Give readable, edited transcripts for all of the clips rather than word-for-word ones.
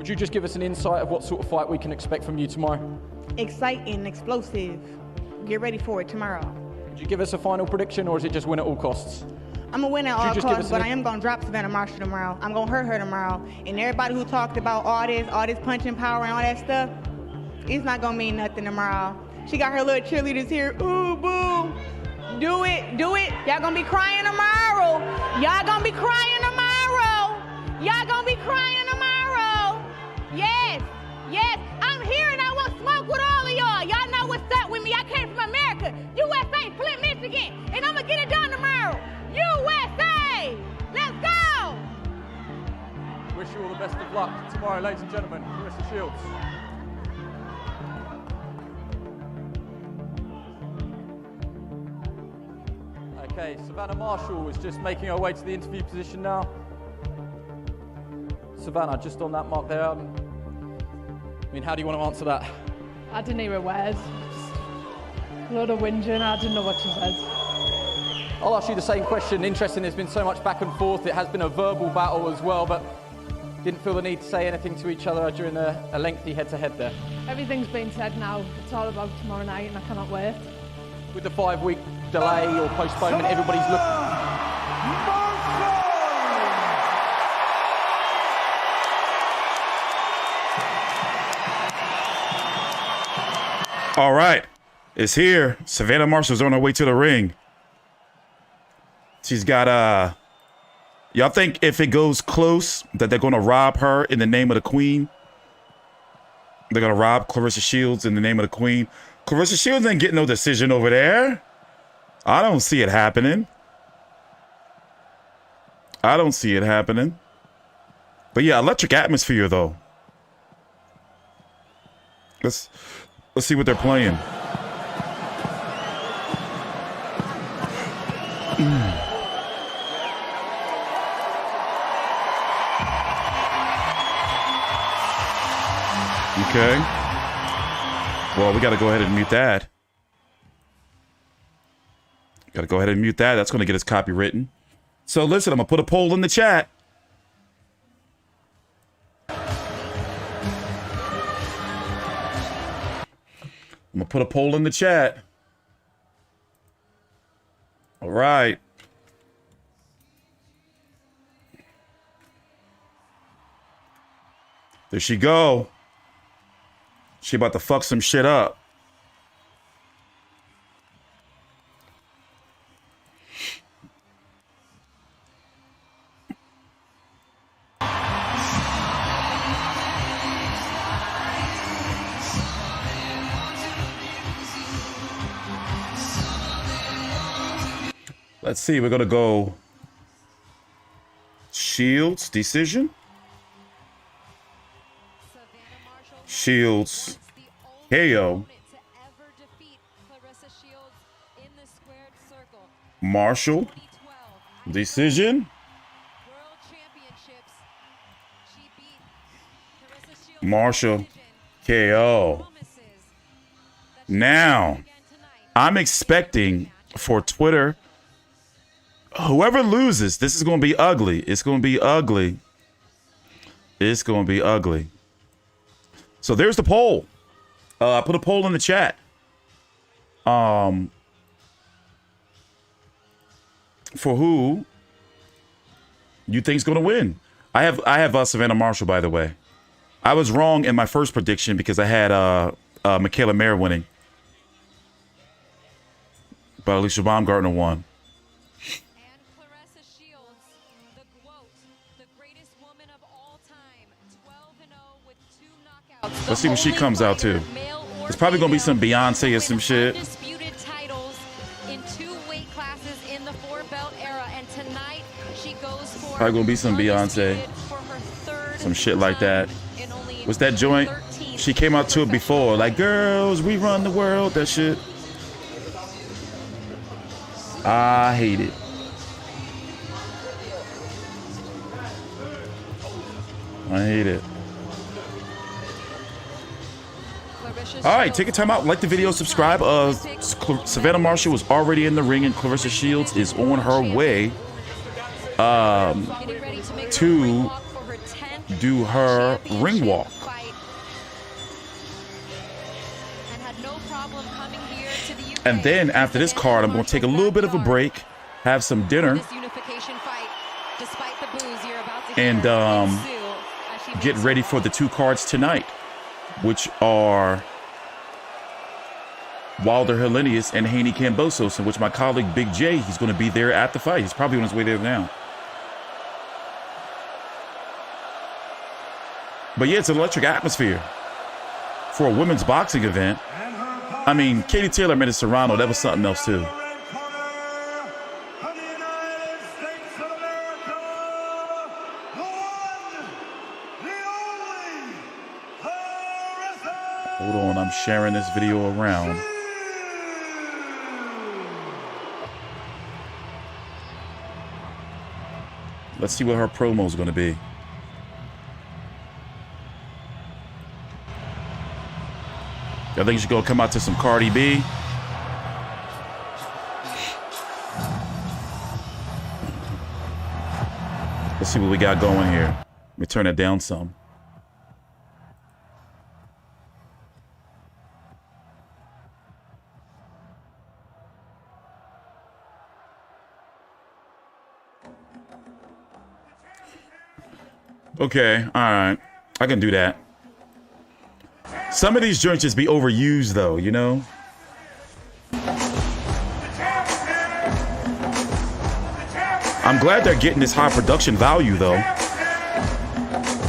Could you just give us an insight of what sort of fight we can expect from you tomorrow? Exciting, explosive. Get ready for it tomorrow. Could you give us a final prediction, or is it just win at all costs? I'm going to win at all costs, but I am going to drop Savannah Marshall tomorrow. I'm going to hurt her tomorrow. And everybody who talked about all this punching power and all that stuff, it's not going to mean nothing tomorrow. She got her little cheerleaders here. Ooh, boo. Do it, do it. Y'all going to be crying tomorrow. Y'all going to be crying tomorrow. Y'all going to be crying tomorrow. Yes, yes. I'm here and I want smoke with all of y'all. Y'all know what's up with me. I came from America. USA, Flint, Michigan. And I'm going to get it done tomorrow. USA! Let's go! Wish you all the best of luck tomorrow, ladies and gentlemen. Claressa Shields. Okay, Savannah Marshall is just making her way to the interview position now. Savannah, just on that mark there. I mean, how do you want to answer that? I didn't hear a word. Just a lot of whinging. I didn't know what she said. I'll ask you the same question. Interesting, there's been so much back and forth. It has been a verbal battle as well, but didn't feel the need to say anything to each other during a lengthy head-to-head there. Everything's been said now. It's all about tomorrow night, and I cannot wait. With the 5-week delay or postponement, everybody's looking. All right, it's here. Savannah Marshall's on her way to the ring. She's got, y'all think if it goes close that they're going to rob her in the name of the queen? They're going to rob Claressa Shields in the name of the queen? Claressa Shields ain't getting no decision over there. I don't see it happening. I don't see it happening. But yeah, electric atmosphere though. Let's see what they're playing. Okay. Well, we got to go ahead and mute that. Got to go ahead and mute that. That's going to get us copywritten. So listen, I'm going to put a poll in the chat. I'm going to put a poll in the chat. All right. There she go. She about to fuck some shit up. Let's see, we're gonna go Shields decision. Shields KO. Marshall decision. Marshall KO. Now, I'm expecting for Twitter, whoever loses, this is going to be ugly. It's going to be ugly. It's going to be ugly. So there's the poll. I put a poll in the chat. For who you think's going to win? I have Savannah Marshall, by the way. I was wrong in my first prediction because I had Mikaela winning, but Alycia Baumgardner won. And Claressa Shields, the GOAT, the greatest woman of all time, 12-0 with 2 knockouts. Let's see what she comes out to. It's probably gonna be some Beyonce or some shit. Undisputed titles in 2 weight classes in the 4-belt era, and tonight she goes for Probably gonna be some Beyonce, some shit like that. What's that joint? She came out to it before, like, girls, we run the world, that shit. I hate it. I hate it. All right, take a time out, like the video, subscribe. Savannah Marshall was already in the ring, and Claressa Shields is on her way to do her ring walk. And then after this card, I'm going to take a little bit of a break, have some dinner, and get ready for the 2 cards tonight, which are Wilder Helenius and Haney Kambosos, in which my colleague Big J, he's going to be there at the fight. He's probably on his way there now. But yeah, it's an electric atmosphere for a women's boxing event. I mean, Katie Taylor made it Serrano. That was something else too. Hold on, I'm sharing this video around. Let's see what her promo is going to be. I think she's going to come out to some Cardi B. Let's see what we got going here. Let me turn that down some. Okay, all right. I can do that. Some of these joints just be overused, though, you know? I'm glad they're getting this high production value, though.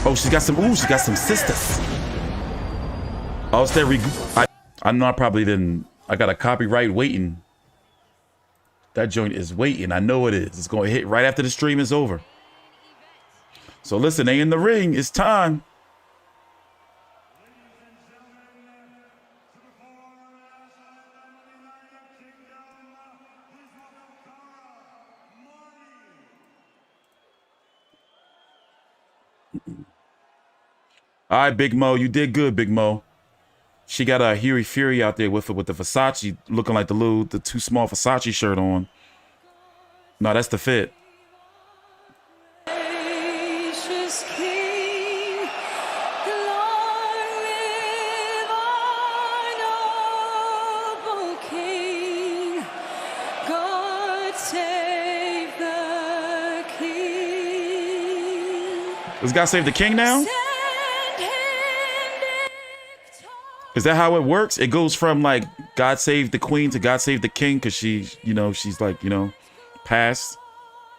Oh, she got some sisters. Oh, it's that I know I probably didn't. I got a copyright waiting. That joint is waiting. I know it is. It's going to hit right after the stream is over. So listen, they in the ring. It's time. All right, Big Mo. You did good, Big Mo. She got a Huey Fury out there with her with the Versace, looking like the too small Versace shirt on. No, that's the fit. Does God save the king now? Is that how it works? It goes from like God save the queen to God save the king because she, you know, she's like, you know, passed.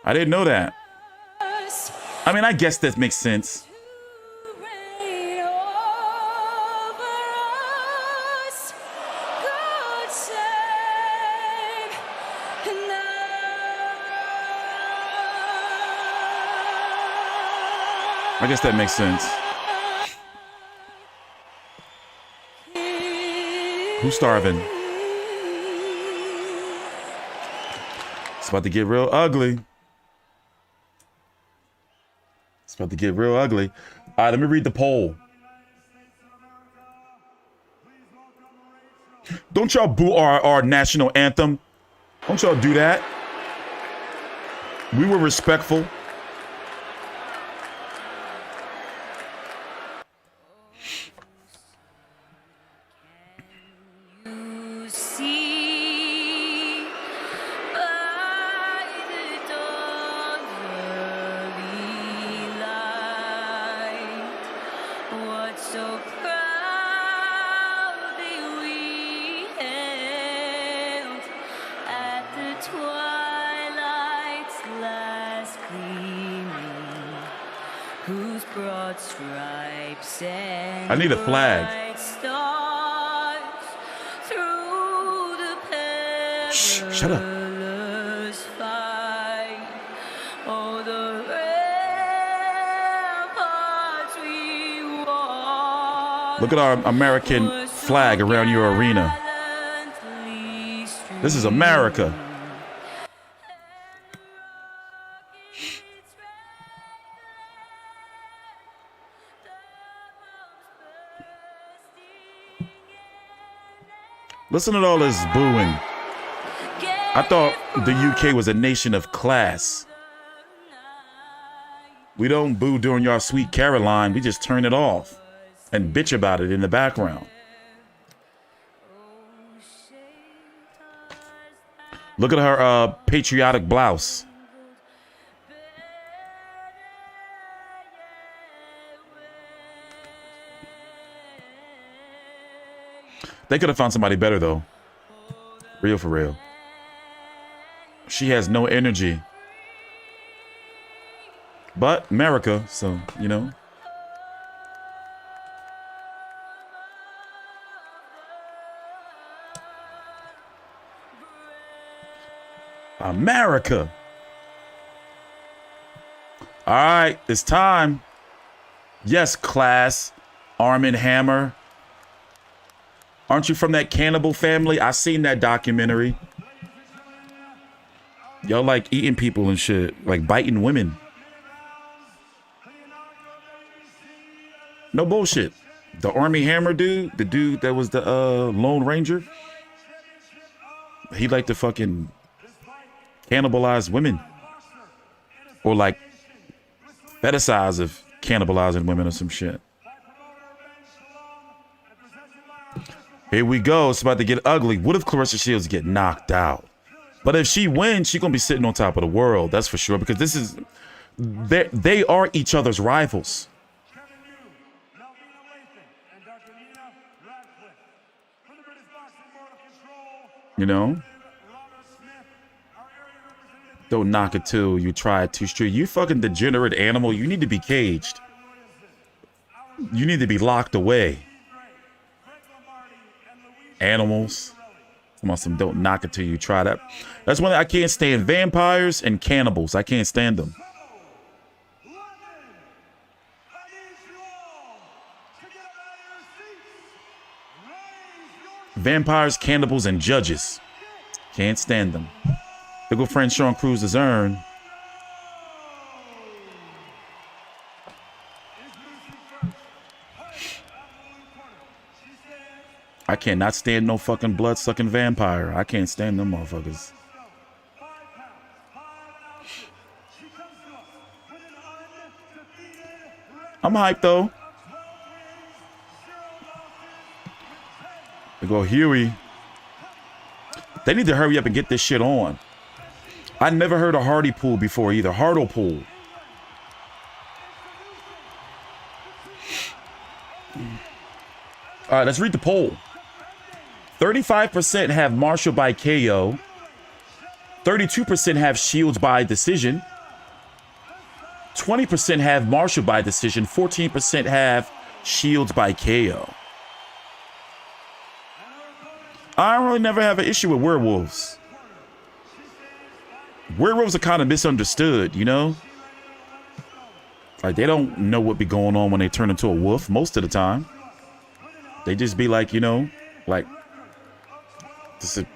I didn't know that. I mean, I guess that makes sense. I guess that makes sense. Who's starving? It's about to get real ugly. It's about to get real ugly. All right, let me read the poll. Don't y'all boo our national anthem. Don't y'all do that. We were respectful. I need a flag. Shh, shut up. Look at our American flag around your arena. This is America. Listen to all this booing. I thought the UK was a nation of class. We don't boo during your Sweet Caroline. We just turn it off and bitch about it in the background. Look at her patriotic blouse. They could have found somebody better, though. Real for real. She has no energy. But America, so, you know. America. All right, it's time. Yes, class. Arm and Hammer. Aren't you from that cannibal family? I seen that documentary. Y'all like eating people and shit, like biting women. No bullshit. The Army Hammer dude, the dude that was the Lone Ranger, he liked to fucking cannibalize women. Or like fetishize of cannibalizing women or some shit. Here we go. It's about to get ugly. What if Claressa Shields get knocked out? But if she wins, she's going to be sitting on top of the world. That's for sure. Because this is... They are each other's rivals. You know? Don't knock it till you try it too straight. You fucking degenerate animal. You need to be caged. You need to be locked away. Animals. Come on, some don't knock it till you try that. That's one thing I can't stand. Vampires and cannibals. I can't stand them. Vampires, cannibals, and judges. Can't stand them. The good friend Sean Cruz is earned. I cannot stand no fucking blood-sucking vampire. I can't stand them motherfuckers. I'm hyped though. They go Huey. They need to hurry up and get this shit on. I never heard of Hardy Pool before either. Hartle Pool. All right, let's read the poll. 35% have Marshall by KO. 32% have Shields by decision. 20% have Marshall by decision. 14% have Shields by KO. I really never have an issue with werewolves. Werewolves are kind of misunderstood, you know? Like, they don't know what be going on when they turn into a wolf most of the time. They just be like, you know, like,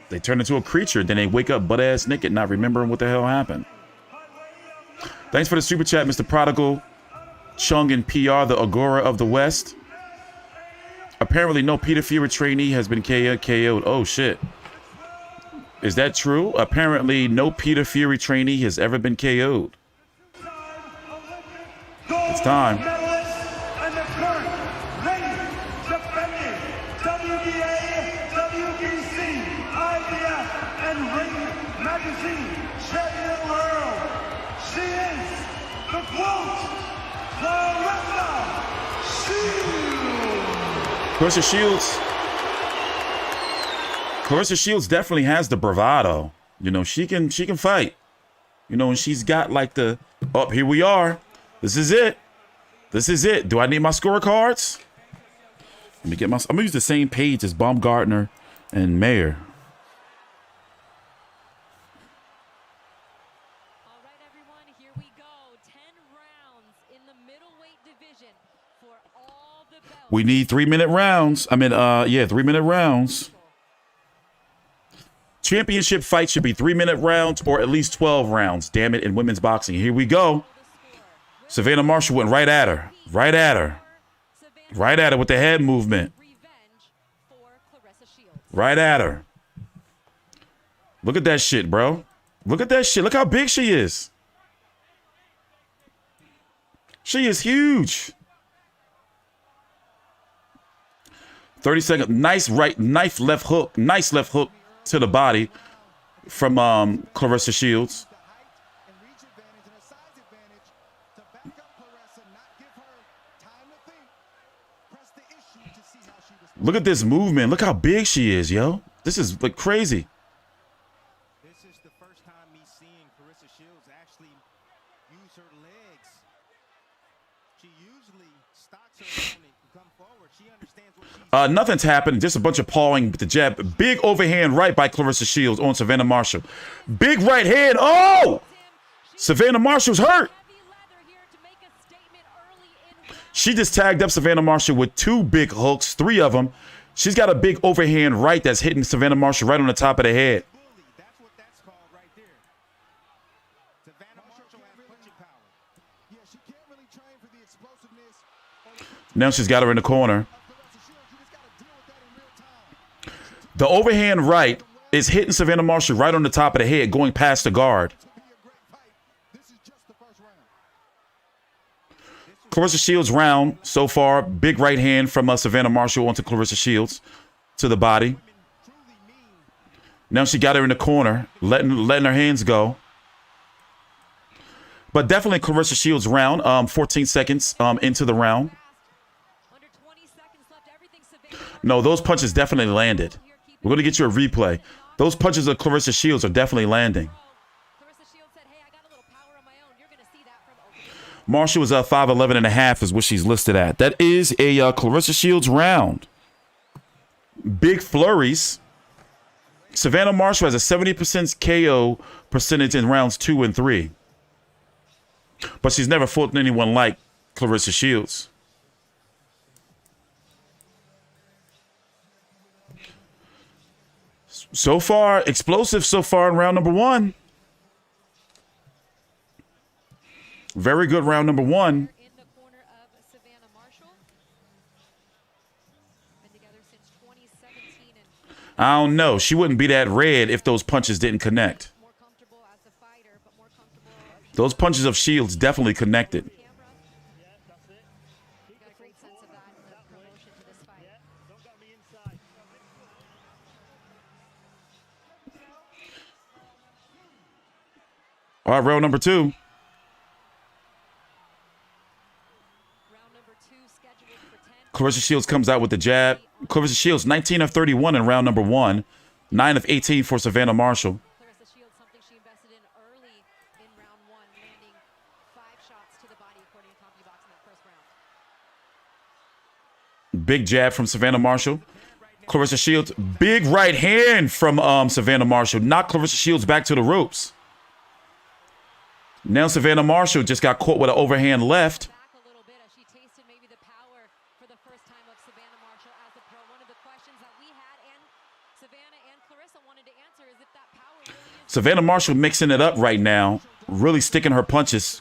they turn into a creature, then they wake up butt-ass naked, not remembering what the hell happened. Thanks for the super chat, Mr. Prodigal. Chung and PR, the Agora of the West. Apparently, no Peter Fury trainee has been KO'd. Oh, shit. Is that true? Apparently, no Peter Fury trainee has ever been KO'd. It's time. Claressa Shields definitely has the bravado. You know, she can fight. You know, and she's got like the, oh, here we are. This is it. This is it. Do I need my scorecards? Let me get my, I'm gonna use the same page as Baumgardner and Mayer. All right, everyone, here we go. 10 rounds in the middleweight division for all the belts. We need 3-minute rounds. I mean, yeah, 3-minute rounds. Championship fight should be 3-minute rounds or at least 12 rounds. Damn it, in women's boxing. Here we go. Savannah Marshall went right at her. Right at her. Right at her with the head movement. Right at her. Look at that shit, bro. Look at that shit. Look how big she is. She is huge. 30 seconds. Nice right, nice left hook to the body from Claressa Shields. Look at this movement. Look how big she is, yo. This is like crazy. This is the first time me seeing Claressa Shields actually use her legs. She usually stocks her opponent and come forward. She understands what she's Nothing's happened. Just a bunch of pawing with the jab. Big overhand right by Claressa Shields on Savannah Marshall. Big right hand. Oh! Savannah Marshall's hurt. She just tagged up Savannah Marshall with 2 big hooks, 3 of them. She's got a big overhand right that's hitting Savannah Marshall right on the top of the head. That's what that's called right there. Savannah Marshall has punching power. Yeah, she can't really train for the explosiveness. Now she's got her in the corner. The overhand right is hitting Savannah Marshall right on the top of the head, going past the guard. Claressa Shields round so far. Big right hand from Savannah Marshall onto Claressa Shields to the body. Now she got her in the corner, letting her hands go. But definitely Claressa Shields round. 14 seconds into the round. No, those punches definitely landed. We're going to get you a replay. Those punches of Claressa Shields are definitely landing. Marshall is 5'11 and a half is what she's listed at. That is a Claressa Shields round. Big flurries. Savannah Marshall has a 70% KO percentage in rounds 2 and 3. But she's never fought anyone like Claressa Shields. So far, explosive so far in round number 1. Very good round number 1. In the corner of Savannah Marshall. Been together since 2017 and I don't know. She wouldn't be that red if those punches didn't connect. more comfortable as a fighter, but more comfortable. Those punches of Shields definitely connected. Camera. Got a great sense of that in the promotion to this fight. All right, round number 2. Round number 2 scheduled for 10. Claressa Shields comes out with the jab. Claressa Shields 19 of 31 in round number 1. 9 of 18 for Savannah Marshall. Claressa Shields, something she invested in early in round 1, landing 5 shots to the body according to CompuBox in that first round. Big jab from Savannah Marshall. Claressa Shields, big right hand from Savannah Marshall. Knocked Claressa Shields back to the ropes. Now Savannah Marshall just got caught with an overhand left. Back a little bit as she tasted maybe the power for the first time of Savannah Marshall as a pro. One of the questions that we had and Savannah and Claressa wanted to answer is if that power really is. Savannah Marshall mixing it up right now, really sticking her punches.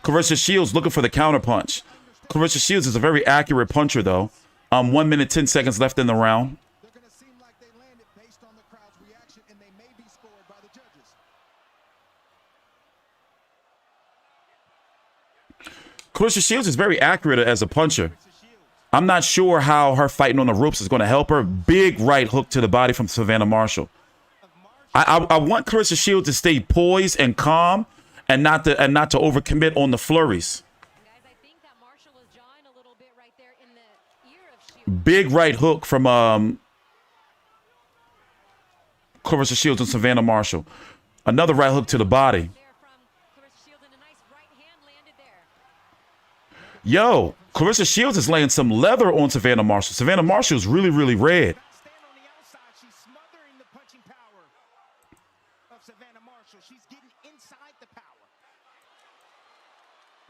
Claressa Shields looking for the counter punch. Claressa Shields is a very accurate puncher, though. 1 minute, 10 seconds left in the round. They're going to seem like they landed based on the crowd's reaction, and they may be scored by the judges. Claressa Shields is very accurate as a puncher. I'm not sure how her fighting on the ropes is going to help her. Big right hook to the body from Savannah Marshall. I want Claressa Shields to stay poised and calm and not to overcommit on the flurries. Guys, I think that Marshall was jawing a little bit right there in the ear of Shields. Big right hook from Claressa Shields and Savannah Marshall. Another right hook to the body. There from Claressa Shields and a nice right hand landed there. Yo, Claressa Shields is laying some leather on Savannah Marshall. Savannah Marshall is really, really red. Stand on the outside. She's smothering the punching power of Savannah Marshall. She's getting inside the power.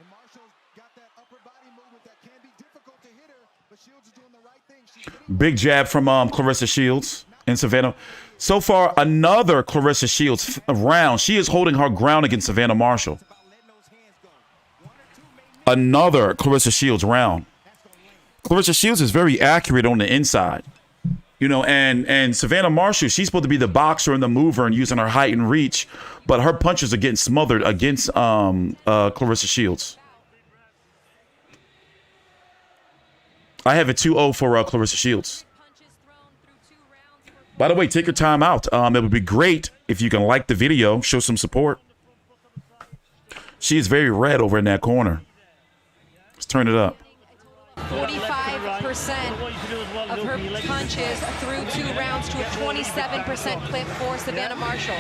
And Marshall's got that upper body movement that can be difficult to hit her, but Shields is doing the right thing. She's hitting Big jab from Claressa Shields and Savannah. So far, another Claressa Shields round. She is holding her ground against Savannah Marshall. about letting those hands go. 1 or 2 maybe. Another Claressa Shields round. Claressa Shields is very accurate on the inside. You know, and Savannah Marshall, she's supposed to be the boxer and the mover and using her height and reach, but her punches are getting smothered against Claressa Shields. I have a 2-0 for Claressa Shields. By the way, take your time out. It would be great if you can like the video, show some support. She is very red over in that corner. Let's turn it up. 45% of her punches through 2 rounds to a 27% clip for Savannah Marshall.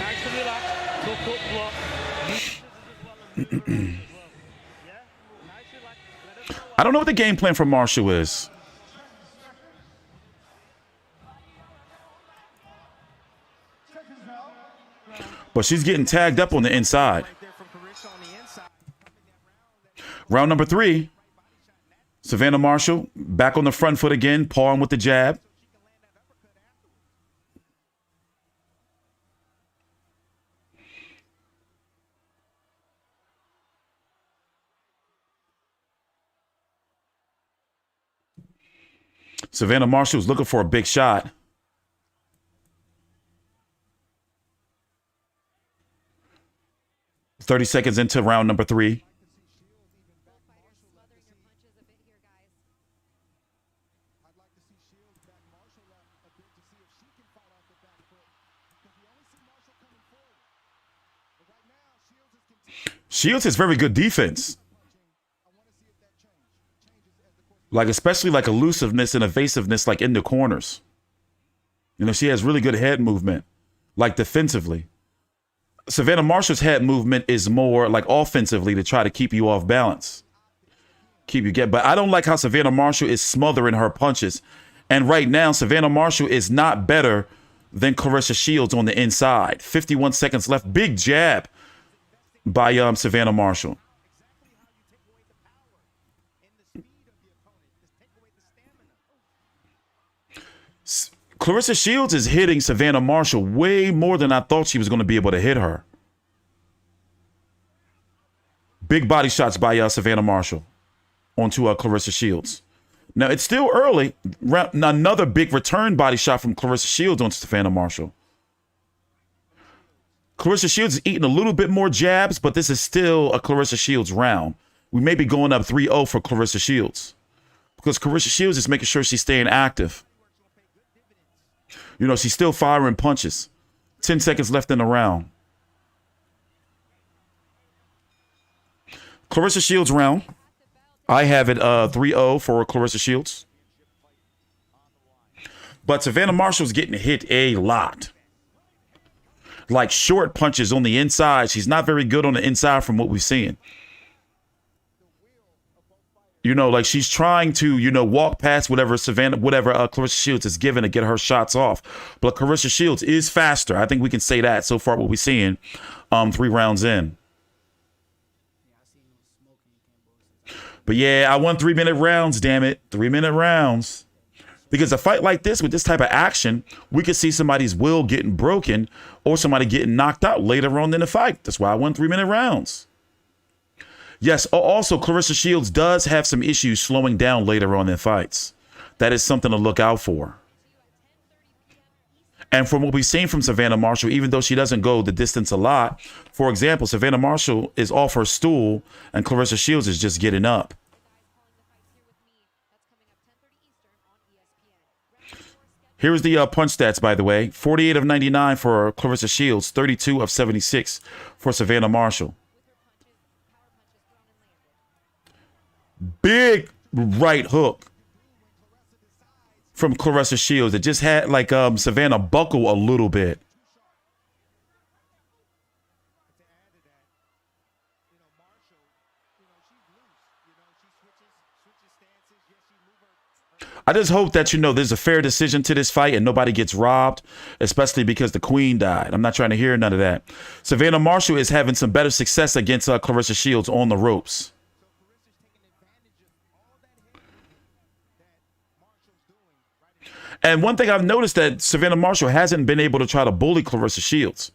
I don't know what the game plan for Marshall is. But she's getting tagged up on the inside. Round number 3. Savannah Marshall back on the front foot again, pawing with the jab. Savannah Marshall is looking for a big shot. "30 seconds into round number 3. Shields has very good defense. Like, especially like elusiveness and evasiveness, like in the corners. You know, she has really good head movement, like defensively. Savannah Marshall's head movement is more like offensively to try to keep you off balance. But I don't like how Savannah Marshall is smothering her punches. And right now, Savannah Marshall is not better than Claressa Shields on the inside. 51 seconds left. Big jab by Savannah Marshall. Claressa Shields is hitting Savannah Marshall way more than I thought she was going to be able to hit her. Big body shots by Savannah Marshall onto Claressa Shields. Now, it's still early. Another big return body shot from Claressa Shields onto Savannah Marshall. Claressa Shields is eating a little bit more jabs, but this is still a Claressa Shields round. We may be going up 3-0 for Claressa Shields because Claressa Shields is making sure she's staying active. You know, she's still firing punches. 10 seconds left in the round. Claressa Shields round. I have it 3-0 for Claressa Shields. But Savannah Marshall's getting hit a lot. Like short punches on the inside. She's not very good on the inside from what we've seen. You know, like she's trying to, you know, walk past whatever Claressa Shields is given to get her shots off. But Claressa Shields is faster. I think we can say that so far what we're seeing 3 rounds in. But yeah, I won 3-minute rounds, damn it. 3-minute rounds. Because a fight like this, with this type of action, we could see somebody's will getting broken or somebody getting knocked out later on in the fight. That's why I won 3-minute rounds. Yes, also, Claressa Shields does have some issues slowing down later on in fights. That is something to look out for. And from what we've seen from Savannah Marshall, even though she doesn't go the distance a lot, for example, Savannah Marshall is off her stool and Claressa Shields is just getting up. Here's the punch stats, by the way. 48 of 99 for Claressa Shields, 32 of 76 for Savannah Marshall. Big right hook from Claressa Shields. It just had like Savannah buckle a little bit. I just hope that, you know, there's a fair decision to this fight and nobody gets robbed, especially because the queen died. I'm not trying to hear none of that. Savannah Marshall is having some better success against Claressa Shields on the ropes. And one thing I've noticed that Savannah Marshall hasn't been able to try to bully Claressa Shields.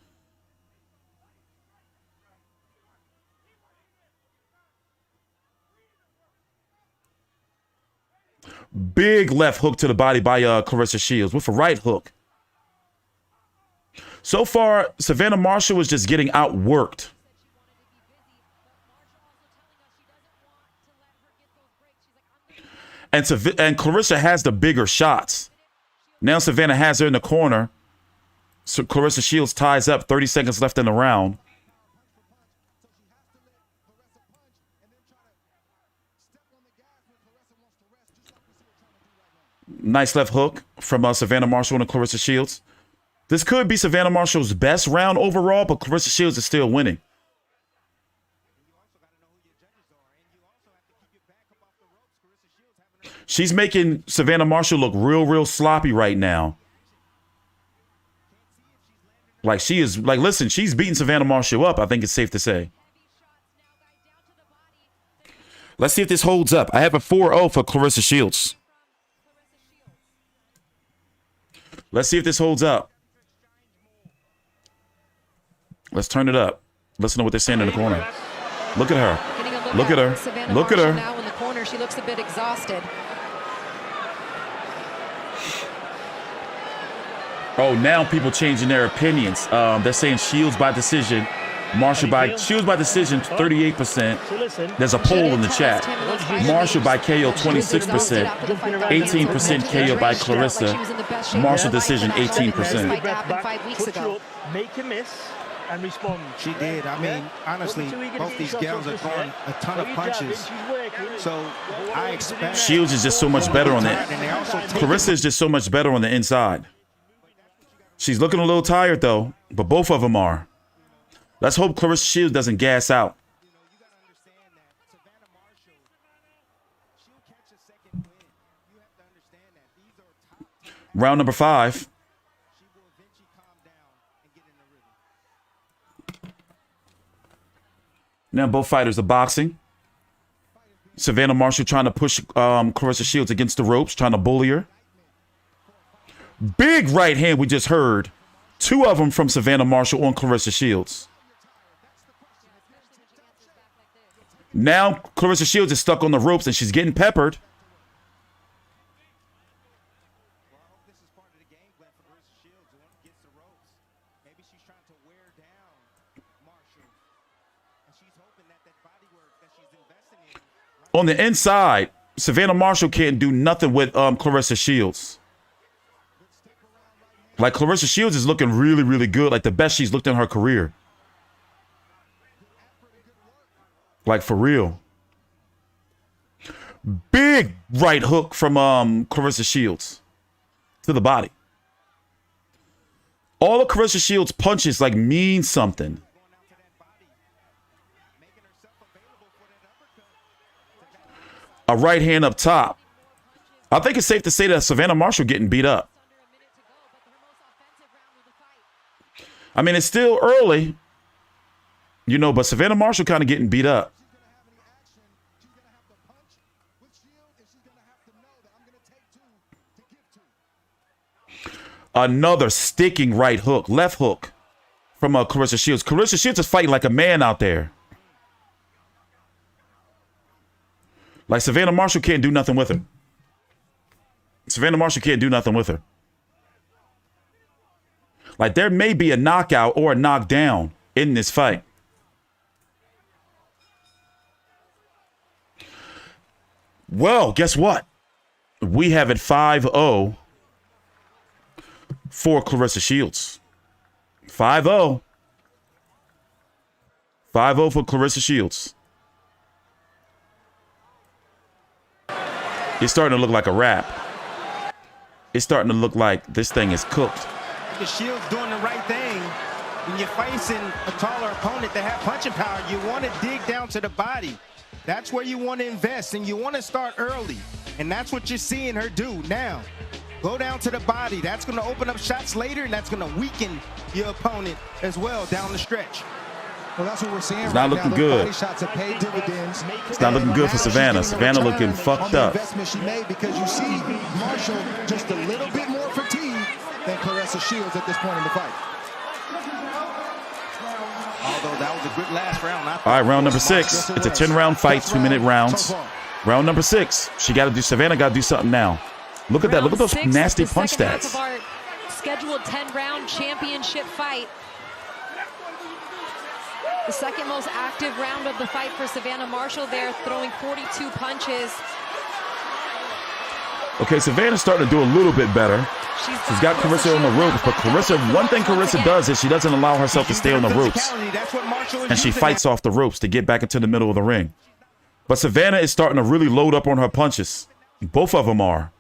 Big left hook to the body by Claressa Shields with a right hook. So far, Savannah Marshall is just getting outworked. And Claressa has the bigger shots. Now Savannah has her in the corner. So Claressa Shields ties up, 30 seconds left in the round. Nice left hook from Savannah Marshall and Claressa Shields. This could be Savannah Marshall's best round overall, but Claressa Shields is still winning. She's making Savannah Marshall look real sloppy right now. Like she is, like, listen, she's beating Savannah Marshall up, I think it's safe to say. Let's see if this holds up. I have a 4-0 for Claressa Shields. Let's see if this holds up. Let's turn it up. Listen to what they're saying in the corner. Look at her. Look at her. Look at her. Now in the corner, she looks a bit exhausted. Oh, now people changing their opinions. They're saying Shields by decision. Marshall by Shields by decision 38%. There's a poll in the chat. Marshall by KO 26%. 18% KO by Claressa. Marshall decision 18%. Make a miss and respond. She did. I mean, honestly, both these gals are throwing a ton of punches. So I expect Shields is just so much better on that. Claressa is just so much better on the inside. She's looking a little tired though, but both of them are. Let's hope Claressa Shields doesn't gas out. Round number 5. Now both fighters are boxing. Savannah Marshall trying to push Claressa Shields against the ropes, trying to bully her. Big right hand we just heard. 2 of them from Savannah Marshall on Claressa Shields. Now Claressa Shields is stuck on the ropes and she's getting peppered. On the inside, Savannah Marshall can't do nothing with Claressa Shields. Like, Claressa Shields is looking really good, like the best she's looked in her career. Like, for real. Big right hook from Claressa Shields to the body. All of Claressa Shields' punches, like, mean something. A right hand up top. I think it's safe to say that Savannah Marshall getting beat up. I mean, it's still early, you know, but Savannah Marshall kind of getting beat up. Another sticking right hook, left hook from Claressa Shields. Claressa Shields is fighting like a man out there. Like, Savannah Marshall can't do nothing with her. Savannah Marshall can't do nothing with her. Like, there may be a knockout or a knockdown in this fight. Well, guess what? We have it 5-0 for Claressa Shields. 5-0. 5-0 for Claressa Shields. It's starting to look like a wrap. It's starting to look like this thing is cooked. the Shield's doing the right thing. When you're facing a taller opponent that have punching power, you want to dig down to the body. That's where you want to invest, and you want to start early. And that's what you're seeing her do now. Go down to the body. That's going to open up shots later, and that's going to weaken your opponent as well down the stretch. Well, that's what we're seeing. It's not looking good. It's not looking good for Savannah. Savannah looking fucked up. Investment she made, because you see Marshall just a little bit more fatigued than Claressa Shields at this point in the fight. Although that was a good last round. All right, round number 6. It's a 10-round fight, 2-minute rounds. Round number 6. Savannah got to do something now. Look at that. Look at those nasty punch stats. Of our scheduled 10-round championship fight. The second most active round of the fight for Savannah Marshall there, throwing 42 punches. Okay, Savannah's starting to do a little bit better. She's got Claressa on the ropes, but Claressa, one thing Claressa does is she doesn't allow herself to stay on the ropes. And she fights off the ropes to get back into the middle of the ring. But Savannah is starting to really load up on her punches. Both of them are.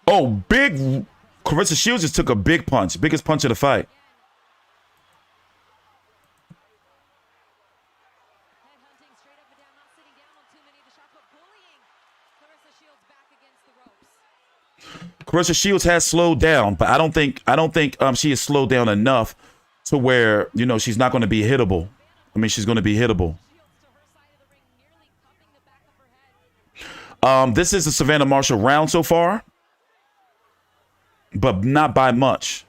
Oh, big. Claressa Shields just took a big punch. Biggest punch of the fight. Claressa Shields has slowed down, but I don't think she has slowed down enough to where, you know, she's not going to be hittable. I mean, she's going to be hittable. This is a Savannah Marshall round so far, but not by much.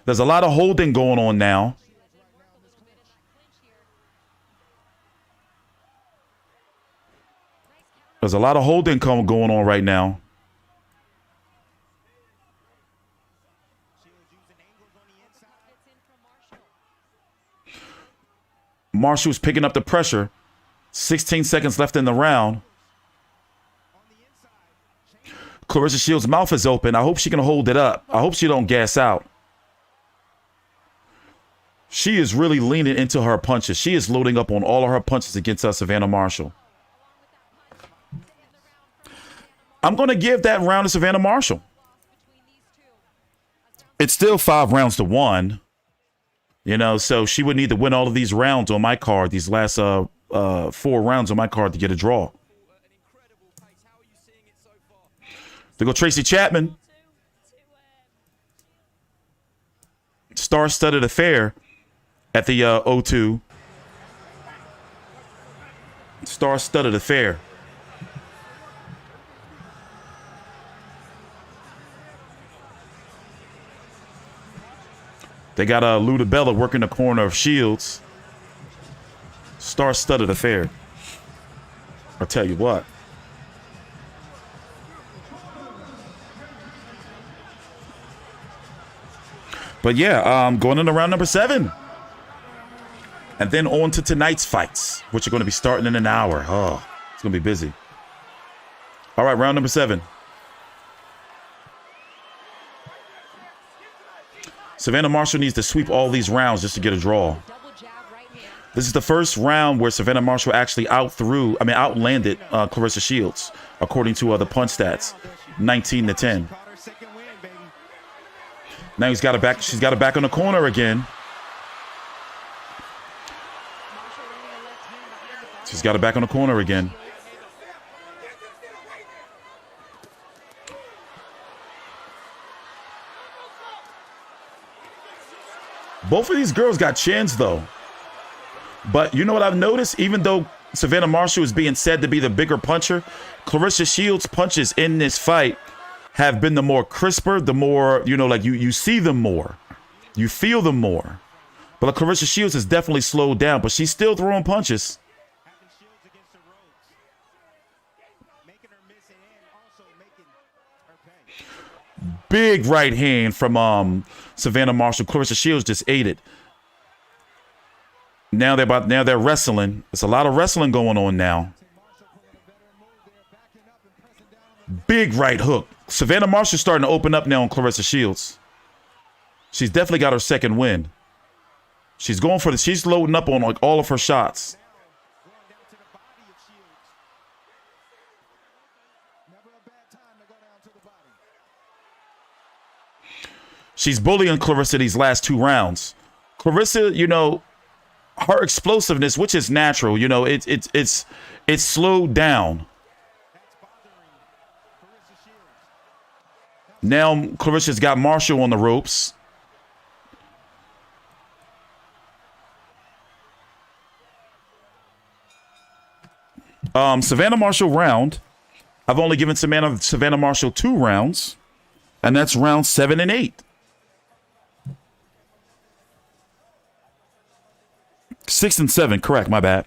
There's a lot of holding going on now. There's a lot of holding going on right now. Marshall's picking up the pressure. 16 seconds left in the round. Claressa Shields' mouth is open. I hope she can hold it up. I hope she don't gas out. She is really leaning into her punches. She is loading up on all of her punches against Savannah Marshall. I'm going to give that round to Savannah Marshall. It's still 5 rounds to 1. You know, so she would need to win all of these rounds on my card, these last 4 rounds on my card to get a draw. There go Tracy Chapman. Star-studded affair at the O2. Star-studded affair. They got Ludabella working the corner of Shields. Star-studded affair. I'll tell you what. But yeah, going into round number 7. And then on to tonight's fights, which are going to be starting in an hour. Oh, it's going to be busy. All right, round number 7. Savannah Marshall needs to sweep all these rounds just to get a draw. This is the first round where Savannah Marshall actually outlanded Claressa Shields, according to the punch stats, 19-10. Now she's got her back on the corner again. She's got her back on the corner again. Both of these girls got chins, though. But you know what I've noticed? Even though Savannah Marshall is being said to be the bigger puncher, Claressa Shields' punches in this fight have been the more crisper, the more, you know, like you see them more. You feel them more. But like, Claressa Shields has definitely slowed down, but she's still throwing punches. Big right hand from Savannah Marshall. Claressa Shields just ate it. Now they're wrestling. There's a lot of wrestling going on now. Big right hook. Savannah Marshall's starting to open up now on Claressa Shields. She's definitely got her second win. She's going for she's loading up on like all of her shots. She's bullying Claressa these last 2 rounds. Claressa, you know, her explosiveness, which is natural, you know, it's slowed down. Now Claressa's got Marshall on the ropes. Savannah Marshall round. I've only given Savannah Marshall 2 rounds, and that's rounds 7 and 8. 6 and 7, correct, my bad.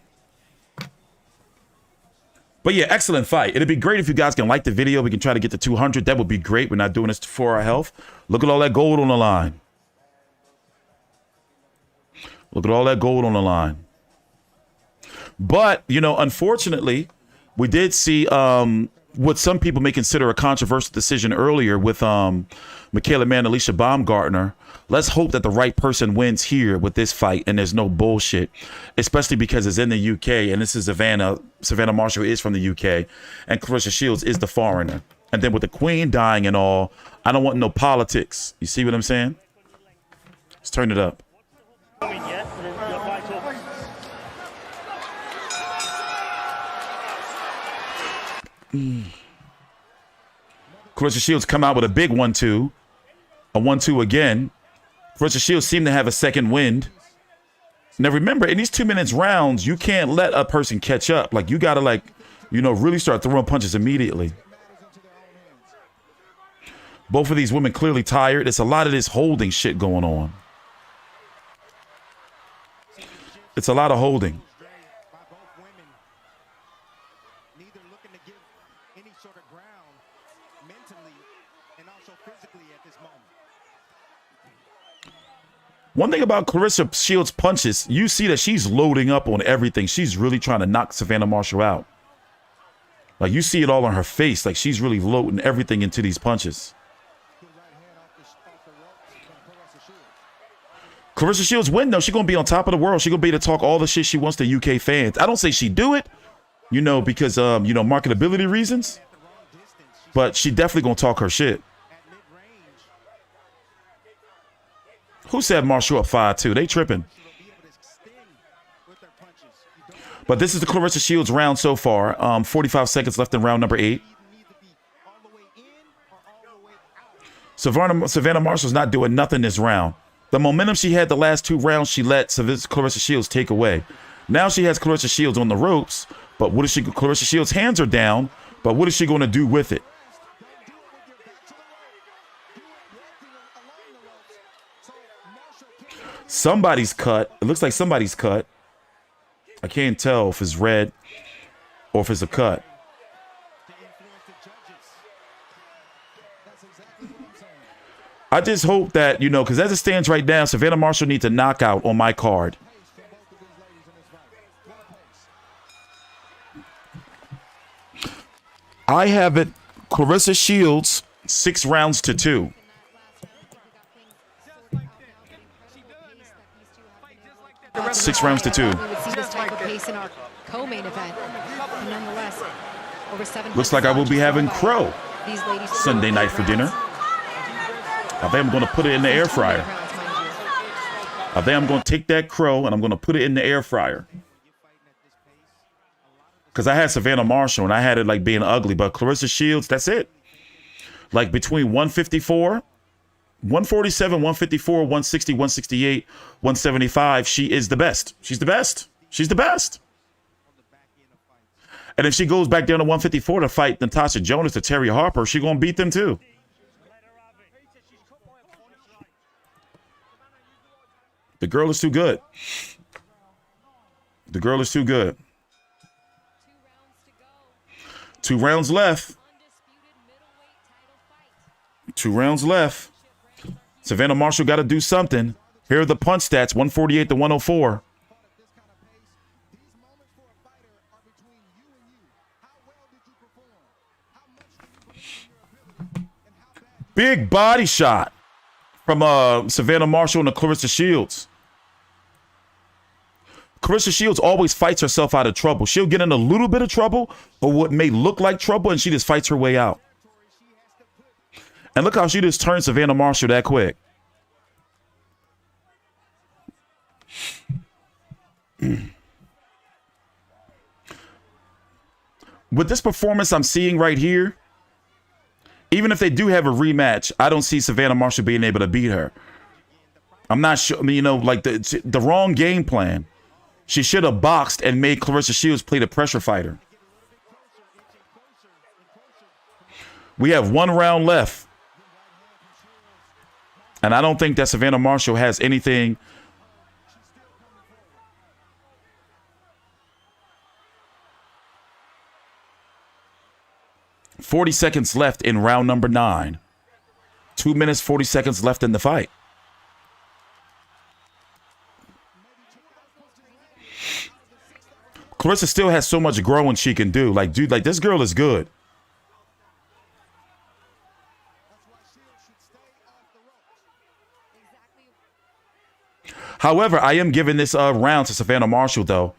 But yeah, excellent fight. It'd be great if you guys can like the video. We can try to get to 200. That would be great. We're not doing this for our health. Look at all that gold on the line. Look at all that gold on the line. But, you know, unfortunately, we did see what some people may consider a controversial decision earlier with Mikaela and Alycia Baumgardner. Let's hope that the right person wins here with this fight and there's no bullshit, especially because it's in the UK and this is Savannah. Savannah Marshall is from the UK and Claressa Shields is the foreigner. And then with the queen dying and all, I don't want no politics. You see what I'm saying? Let's turn it up. Claressa Shields come out with a big 1-2. A 1-2 again. Claressa Shields seem to have a second wind. Now remember, in these 2 minutes rounds, you can't let a person catch up. Like you gotta like, you know, really start throwing punches immediately. Both of these women clearly tired. It's a lot of this holding shit going on. It's a lot of holding. One thing about Claressa Shields' punches, you see that she's loading up on everything. She's really trying to knock Savannah Marshall out. Like, you see it all on her face. Like, she's really loading everything into these punches. Claressa Shields win, though. She's going to be on top of the world. She's going to be able to talk all the shit she wants to UK fans. I don't say she do it, you know, because, you know, marketability reasons. But she definitely going to talk her shit. Who said Marshall up 5-2? They tripping. But this is the Claressa Shields round so far. 45 seconds left in round number 8. Savannah Marshall's not doing nothing this round. The momentum she had the last 2 rounds, she let Claressa Shields take away. Now she has Claressa Shields on the ropes, but what is she? Claressa Shields' hands are down, but what is she going to do with it? Somebody's cut. It looks like somebody's cut. I can't tell if it's red or if it's a cut. I just hope that, you know, because as it stands right now, Savannah Marshall needs a knockout on my card. I have it, Claressa Shields, 6 rounds to 2. Six rounds to 2. We would see this type of pace in our co-main event. But nonetheless, over 7. Looks like I will be having crow Sunday night for dinner. I think I'm going to put it in the air fryer. I think I'm going to take that crow and I'm going to put it in the air fryer. Because I had Savannah Marshall and I had it like being ugly, but Claressa Shields, that's it. Like between 154, 147, 154, 160, 168, 175, she is the best. She's the best. She's the best. And if she goes back down to 154 to fight Natasha Jonas or Terry Harper, she's going to beat them too. The girl is too good. The girl is too good. 2 rounds left. 2 rounds left. Savannah Marshall got to do something. Here are the punch stats, 148 to 104. Big body shot from Savannah Marshall and Claressa Shields. Claressa Shields always fights herself out of trouble. She'll get in a little bit of trouble or what may look like trouble, and she just fights her way out. And look how she just turned Savannah Marshall that quick. With this performance I'm seeing right here, even if they do have a rematch, I don't see Savannah Marshall being able to beat her. I'm not sure. I mean, you know, like the wrong game plan. She should have boxed and made Claressa Shields play the pressure fighter. We have 1 round left. And I don't think that Savannah Marshall has anything. 40 seconds left in round number 9. 2 minutes, 40 seconds left in the fight. Claressa still has so much growing she can do. Like, dude, like, this girl is good. However, I am giving this round to Savannah Marshall, though.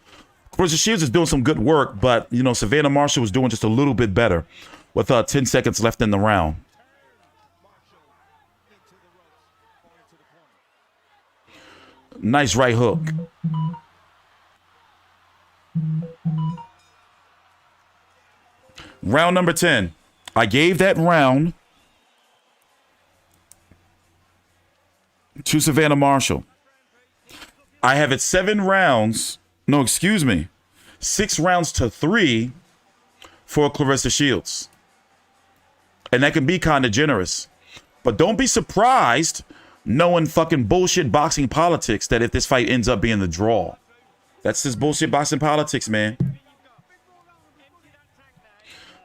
Claressa Shields is doing some good work, but, you know, Savannah Marshall was doing just a little bit better with 10 seconds left in the round. Nice right hook. Round number 10. I gave that round to Savannah Marshall. I have it 7 rounds. No, excuse me. 6 rounds to 3 for Claressa Shields. And that can be kind of generous. But don't be surprised knowing fucking bullshit boxing politics that if this fight ends up being the draw. That's just bullshit boxing politics, man.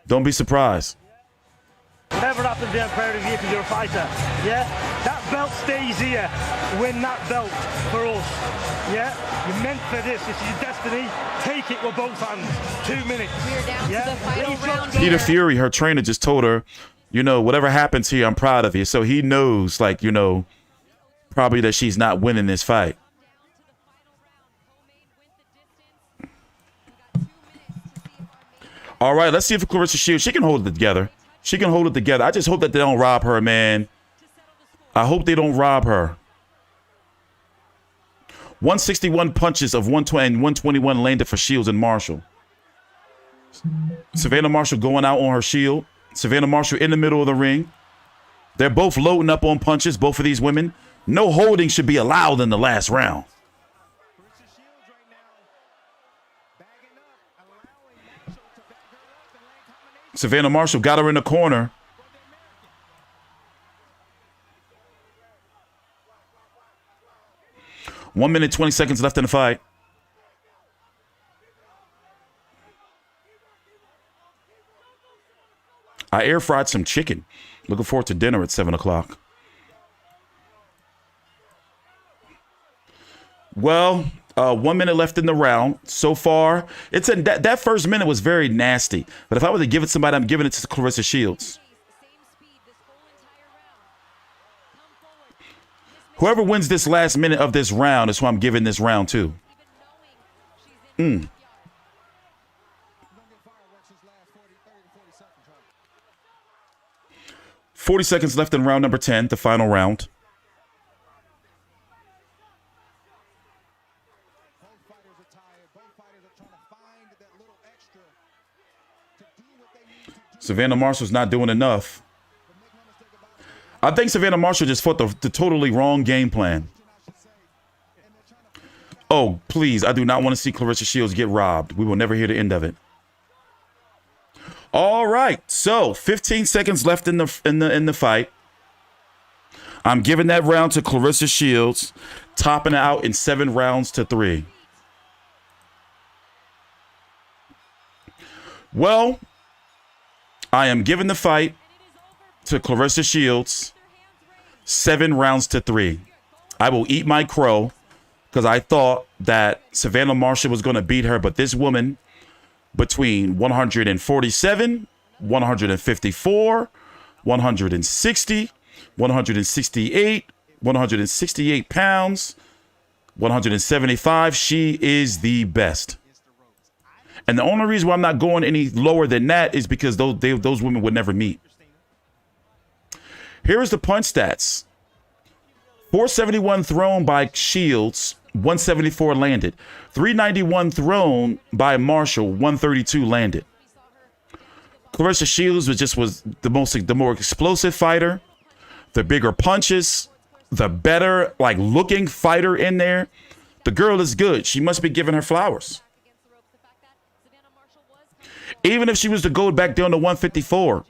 Don't be surprised. Whatever happens, I'm proud of you because you're a fighter. Yeah? That belt stays here. Win that belt for us. Yeah? You're meant for this. This is your destiny. Take it with both hands. 2 minutes. We're down Yeah? to the final round Peter here. Fury, her trainer, just told her, you know, whatever happens here, I'm proud of you. So he knows, like, you know, probably that she's not winning this fight. All right, let's see if Claressa Shields, she can hold it together. She can hold it together. I just hope that they don't rob her, man. I hope they don't rob her. 161 punches of 120 and 121 landed for Shields and Marshall. Savannah Marshall going out on her shield. Savannah Marshall in the middle of the ring. They're both loading up on punches, both of these women. No holding should be allowed in the last round. Savannah Marshall got her in the corner. One minute, 20 seconds left in the fight. I air fried some chicken. Looking forward to dinner at 7 o'clock. Well, 1 minute left in the round. So far, it's that first minute was very nasty. But if I were to give it to somebody, I'm giving it to Claressa Shields. Whoever wins this last minute of this round is who I'm giving this round to. 40 seconds left in round number 10, the final round. Savannah Marshall's not doing enough. I think Savannah Marshall just fought the totally wrong game plan. Oh, please, I do not want to see Claressa Shields get robbed. We will never hear the end of it. All right, so 15 seconds left in the fight. I'm giving that round to Claressa Shields, topping it out in 7 rounds to 3. Well, I am giving the fight to Claressa Shields, 7 rounds to 3. I will eat my crow because I thought that Savannah Marshall was going to beat her, but this woman, between 147, 154, 160, 168, 168 pounds, 175, she is the best. And the only reason why I'm not going any lower than that is because those women would never meet. Here is the punch stats. 471 thrown by Shields, 174 landed. 391 thrown by Marshall, 132 landed. Claressa Shields was the more explosive fighter, the bigger punches, the better looking fighter in there. The girl is good. She must be giving her flowers. Even if she was to go back down to 154,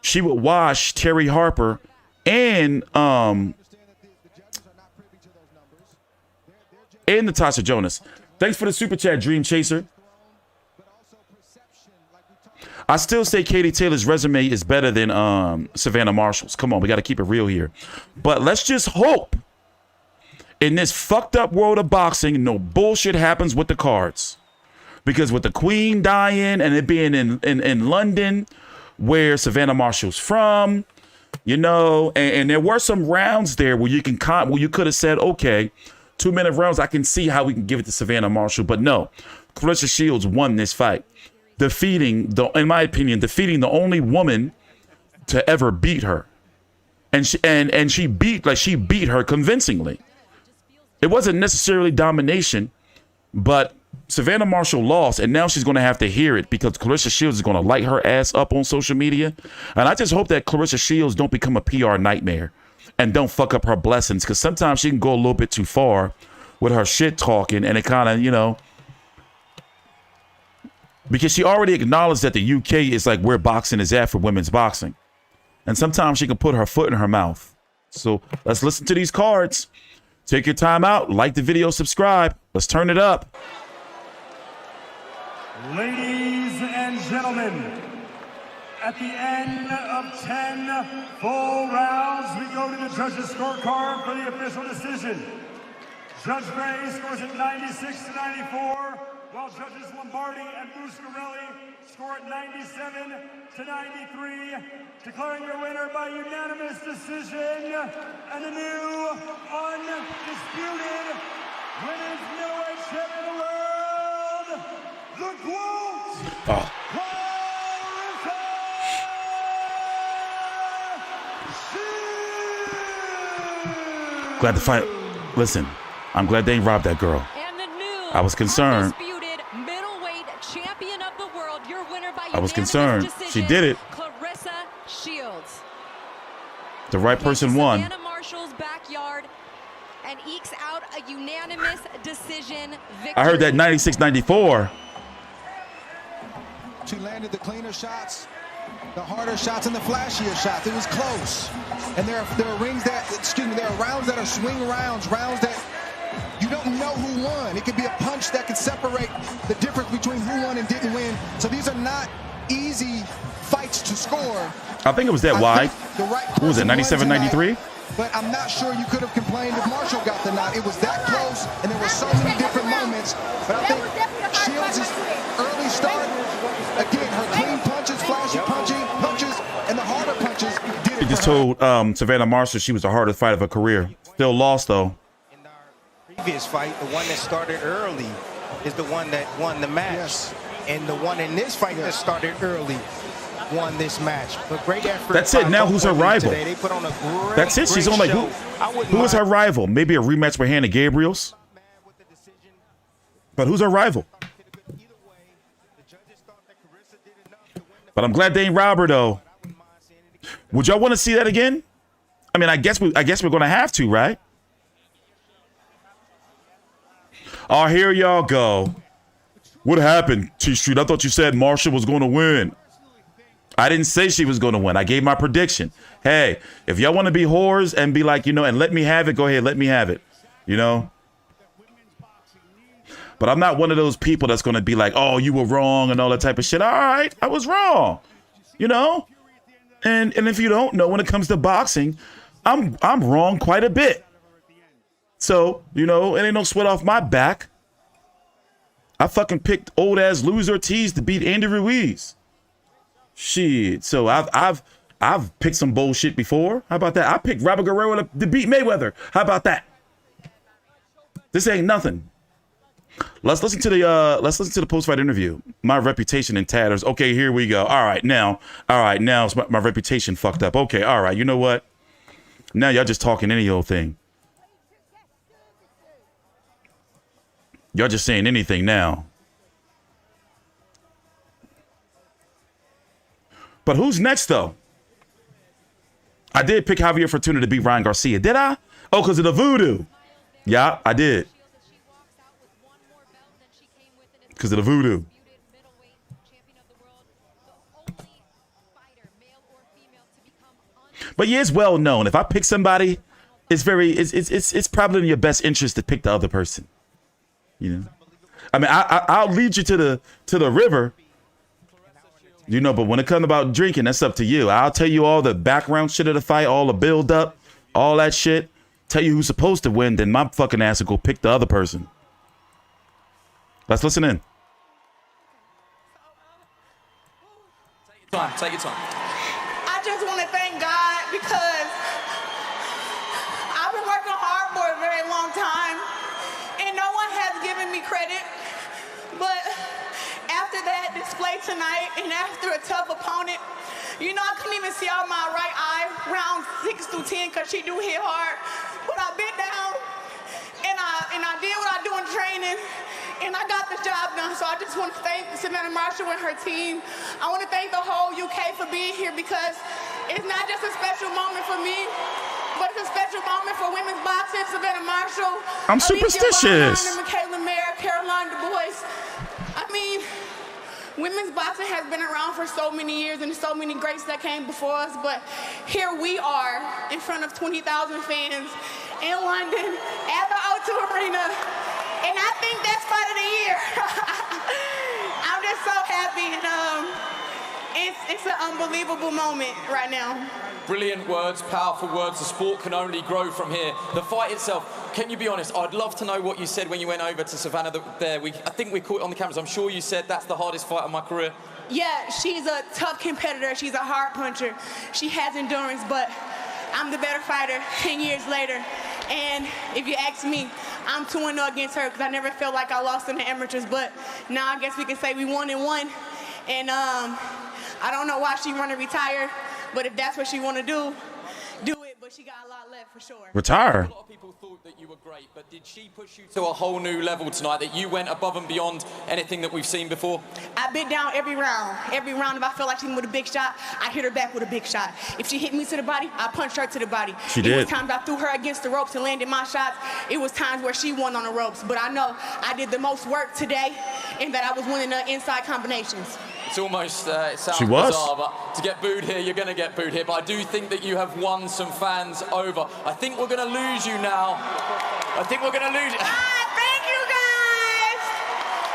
she would wash Terry Harper and Natasha Jonas. Thanks for the super chat, Dream Chaser. I still say Katie Taylor's resume is better than Savannah Marshall's. Come on, we got to keep it real here. But let's just hope in this fucked up world of boxing, no bullshit happens with the cards. Because with the Queen dying and it being in London, where Savannah Marshall's from, you know, and there were some rounds there where you could have said, okay, 2-minute rounds, I can see how we can give it to Savannah Marshall. But no, Claressa Shields won this fight, in my opinion, defeating the only woman to ever beat her. And she beat her convincingly. It wasn't necessarily domination, but Savannah Marshall lost, and now she's going to have to hear it because Claressa Shields is going to light her ass up on social media. And I just hope that Claressa Shields don't become a PR nightmare and don't fuck up her blessings, because sometimes she can go a little bit too far with her shit talking, and it kind of, you know, because she already acknowledged that the UK is like where boxing is at for women's boxing. And sometimes she can put her foot in her mouth. So let's listen to these cards. Take your time out, like the video, subscribe. Let's turn it up. Ladies and gentlemen, at the end of 10 full rounds, we go to the judges' scorecard for the official decision. Judge Gray scores at 96-94, while judges Lombardi and Buscarelli score at 97-93, declaring your winner by unanimous decision and the new undisputed women's middleweight champion of the world, the GOAT, Claressa Shields. Glad to fight. Listen, I'm glad they ain't robbed that girl. I was concerned. Middleweight champion of the world, your winner by I was concerned. Decision, she did it. Claressa Shields. The right person won. Savannah Marshall's backyard and ekes out a unanimous decision victory. I heard that 96-94. She landed the cleaner shots, the harder shots, and the flashier shots. It was close. And there are rounds that are swing rounds that you don't know who won. It could be a punch that could separate the difference between who won and didn't win. So these are not easy fights to score. I think it was that wide. What was it, 97-93? But I'm not sure you could have complained if Marshall got the knot. It was that close, and there were so many different moments. But I think Shields' early start, again, her clean punches, flashy punches, and the harder punches did it. He just told Savannah Marshall she was the hardest fight of her career. Still lost, though. In our previous fight, the one that started early is the one that won the match. Yes. And the one in this fight that started early won this match. But great effort. That's it. Now who's her rival? They put on a great, that's it. She's on like who is her rival? Maybe a rematch with Hannah Gabriels. But who's her rival? But I'm glad they ain't rob her though. Would y'all want to see that again? I mean, I guess we're gonna have to, right? Oh, here y'all go. What happened, T Street? I thought you said Marshall was going to win. I didn't say she was going to win. I gave my prediction. Hey, if y'all want to be whores and be like, you know, and let me have it, go ahead, let me have it, you know? But I'm not one of those people that's going to be like, oh, you were wrong and all that type of shit. All right, I was wrong, you know? And if you don't know, when it comes to boxing, I'm wrong quite a bit. So, you know, it ain't no sweat off my back. I fucking picked old-ass Luis Ortiz to beat Andy Ruiz. Shit. So I've picked some bullshit before. How about that? I picked Robert Guerrero to beat Mayweather. How about that? This ain't nothing. Let's listen to the post-fight interview. My reputation in tatters. Okay, here we go. All right, now it's my reputation fucked up. Okay, all right. You know what? Now y'all just talking any old thing. Y'all just saying anything now. But who's next, though? I did pick Javier Fortuna to beat Ryan Garcia. Did I? Oh, because of the voodoo. Yeah, I did. Because of the voodoo. But yeah, it's well known. If I pick somebody, it's probably in your best interest to pick the other person. You know, I mean, I'll lead you to the river. You know, but when it comes about drinking, that's up to you. I'll tell you all the background shit of the fight, all the build up, all that shit. Tell you who's supposed to win, then my fucking ass will go pick the other person. Let's listen in. Take your time. I just want to thank God because I've been working hard for a very long time and no one has given me credit. But after that display tonight and after a tough opponent, you know, I couldn't even see out my right eye round 6 through 10 because she do hit hard. But I bit down and I did what I do in training. And I got the job done, so I just want to thank Savannah Marshall and her team. I want to thank the whole UK for being here because it's not just a special moment for me, but it's a special moment for women's boxing. Savannah Marshall, I'm superstitious. Mikaela, Dubois. I mean, women's boxing has been around for so many years and so many greats that came before us, but here we are in front of 20,000 fans in London at the O2 Arena. And I think that's fight of the year. I'm just so happy. And it's an unbelievable moment right now. Brilliant words, powerful words. The sport can only grow from here. The fight itself, can you be honest? I'd love to know what you said when you went over to Savannah there. I think we caught it on the cameras. I'm sure you said that's the hardest fight of my career. Yeah, she's a tough competitor. She's a hard puncher. She has endurance, but I'm the better fighter 10 years later. And if you ask me, I'm 2-0 against her because I never felt like I lost in the amateurs. But now I guess we can say we won and won. And I don't know why she want to retire, but if that's what she want to do it. But she got a lot left for sure. Retire. A lot of people thought that you were great, but did she push you to a whole new level tonight, that you went above and beyond anything that we've seen before? I bit down every round. Every round, if I felt like she with a big shot, I hit her back with a big shot. If she hit me to the body, I punched her to the body. She did. It was times I threw her against the ropes and landed my shots. It was times where she won on the ropes. But I know I did the most work today and that I was winning the inside combinations. It's almost, it sounds bizarre, but to get booed here, you're going to get booed here. But I do think that you have won some fans over. I think we're going to lose you now. I think we're going to lose you. Thank you, guys.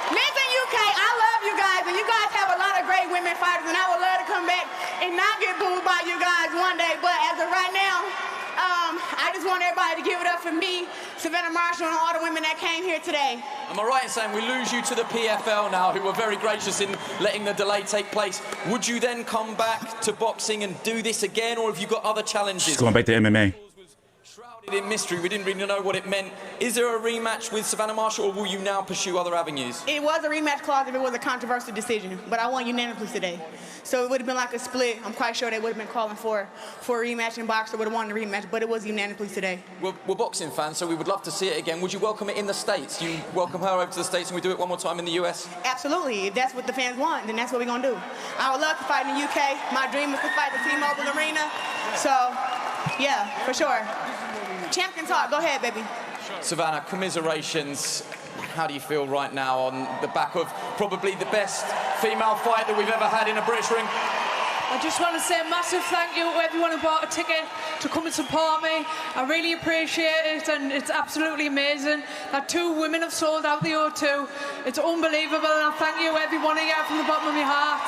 Listen, UK, I love you guys, and you guys have a lot of great women fighters, and I would love to come back and not get booed by you guys one day. But as of right now, I just want everybody to give it up for me, Savannah Marshall, and all the women that came here today. Am I right in saying we lose you to the PFL now, who were very gracious in letting the delay take place? Would you then come back to boxing and do this again, or have you got other challenges? She's going back to MMA. Shrouded in mystery, we didn't really know what it meant. Is there a rematch with Savannah Marshall, or will you now pursue other avenues? It was a rematch clause if it was a controversial decision, but I won unanimously today. So it would have been like a split. I'm quite sure they would have been calling for a rematch, and Boxer would have won the rematch, but it was unanimously today. We're boxing fans, so we would love to see it again. Would you welcome it in the States? You welcome her over to the States and we do it one more time in the US? Absolutely. If that's what the fans want, then that's what we're going to do. I would love to fight in the UK. My dream is to fight the T-Mobile Arena. So, yeah, for sure. Champ can talk. Go ahead, baby. Savannah, commiserations. How do you feel right now on the back of probably the best female fight that we've ever had in a British ring? I just want to say a massive thank you to everyone who bought a ticket to come and support me. I really appreciate it, and it's absolutely amazing that 2 women have sold out the O2. It's unbelievable, and I thank you, every one of you, from the bottom of my heart.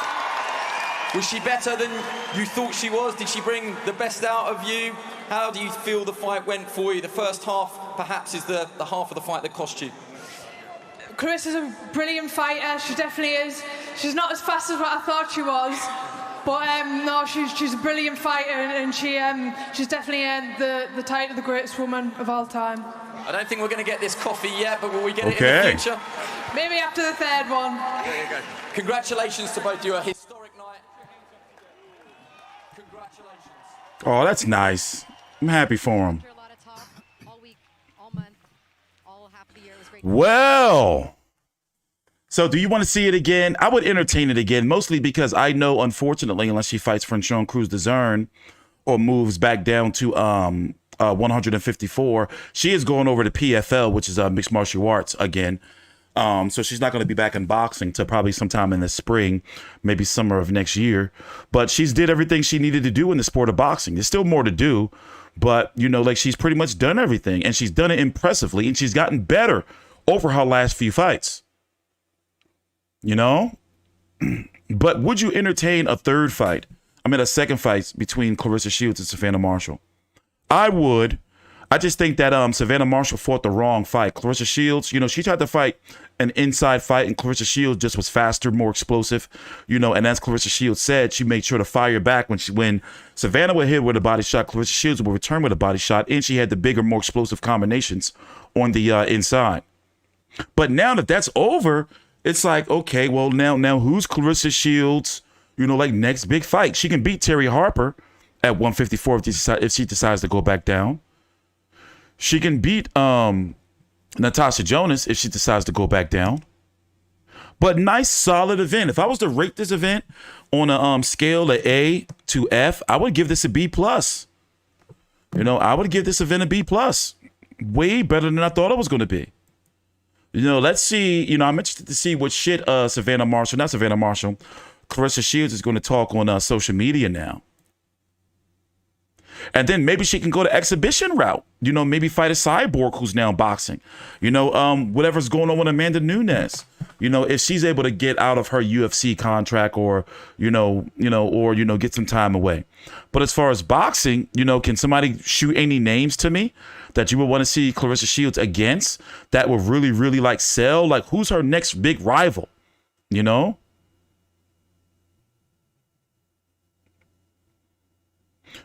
Was she better than you thought she was? Did she bring the best out of you? How do you feel the fight went for you? The first half, perhaps, is the half of the fight that cost you. Claressa's a brilliant fighter. She definitely is. She's not as fast as what I thought she was, but no, she's a brilliant fighter, and she's definitely the title of the greatest woman of all time. I don't think we're going to get this coffee yet, but will we get it in the future? Maybe after the 3rd one. There you go. Congratulations to both of you. A historic night. Congratulations. Oh, that's nice. I'm happy for him. Well, so do you want to see it again? I would entertain it again, mostly because I know, unfortunately, unless she fights Franchon Cruz-Dezurn or moves back down to 154, she is going over to PFL, which is mixed martial arts again. So she's not going to be back in boxing till probably sometime in the spring, maybe summer of next year. But she's did everything she needed to do in the sport of boxing. There's still more to do, but, you know, like, she's pretty much done everything, and she's done it impressively, and she's gotten better over her last few fights. You know? But would you entertain a second fight between Claressa Shields and Savannah Marshall? I would. I just think that Savannah Marshall fought the wrong fight. Claressa Shields, she tried to fight an inside fight, and Claressa Shields just was faster, more explosive, and as Claressa Shields said, she made sure to fire back when Savannah would hit with a body shot, Claressa Shields would return with a body shot, and she had the bigger, more explosive combinations on the inside. But now that that's over, it's like, okay, well, now who's Claressa Shields, next big fight? She can beat Terry Harper at 154 if she decides to go back down. She can beat Natasha Jonas if she decides to go back down. But nice, solid event. If I was to rate this event on a scale of A to F, I would give this a B+. I would give this event a B+. Way better than I thought it was going to be. Let's see. I'm interested to see what shit Claressa Shields is going to talk on social media now. And then maybe she can go the exhibition route. Maybe fight a cyborg who's now boxing. Whatever's going on with Amanda Nunes. If she's able to get out of her UFC contract or get some time away. But as far as boxing, can somebody shoot any names to me that you would want to see Claressa Shields against that would really, really sell? Like, who's her next big rival?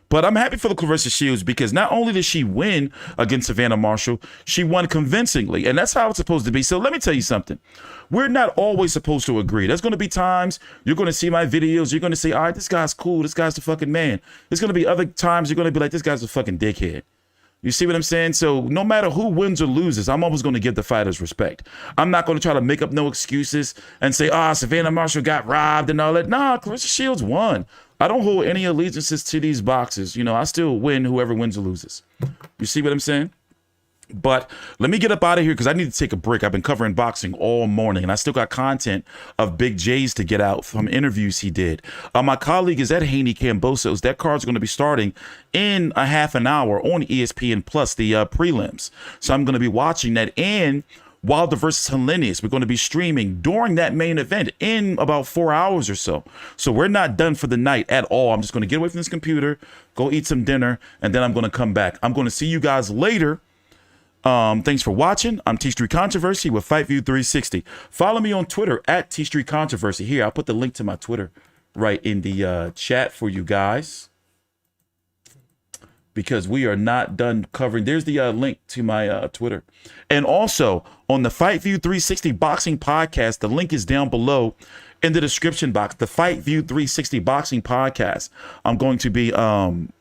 But I'm happy for the Claressa Shields because not only did she win against Savannah Marshall, she won convincingly. And that's how it's supposed to be. So let me tell you something. We're not always supposed to agree. There's going to be times you're going to see my videos. You're going to say, all right, this guy's cool. This guy's the fucking man. There's going to be other times you're going to be like, this guy's a fucking dickhead. You see what I'm saying? So no matter who wins or loses, I'm always going to give the fighters respect. I'm not going to try to make up no excuses and say, Savannah Marshall got robbed and all that. Nah, Claressa Shields won. I don't hold any allegiances to these boxes. I still win whoever wins or loses. You see what I'm saying? But let me get up out of here because I need to take a break. I've been covering boxing all morning, and I still got content of Big J's to get out from interviews he did. My colleague is at Haney Kambosos. That card's going to be starting in a half an hour on ESPN Plus, the prelims. So I'm going to be watching that. And Wilder versus Helenius, we're going to be streaming during that main event in about 4 hours or so. So we're not done for the night at all. I'm just going to get away from this computer, go eat some dinner, and then I'm going to come back. I'm going to see you guys later. Thanks for watching. I'm T Street Controversy with Fight View 360. Follow me on Twitter at T Street Controversy. Here, I'll put the link to my Twitter right in the chat for you guys. Because we are not done covering. There's the link to my Twitter. And also, on the Fight View 360 Boxing Podcast, the link is down below in the description box. The Fight View 360 Boxing Podcast. I'm going to be doing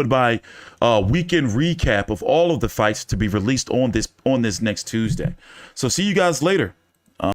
my weekend recap of all of the fights to be released on this next Tuesday. So see you guys later.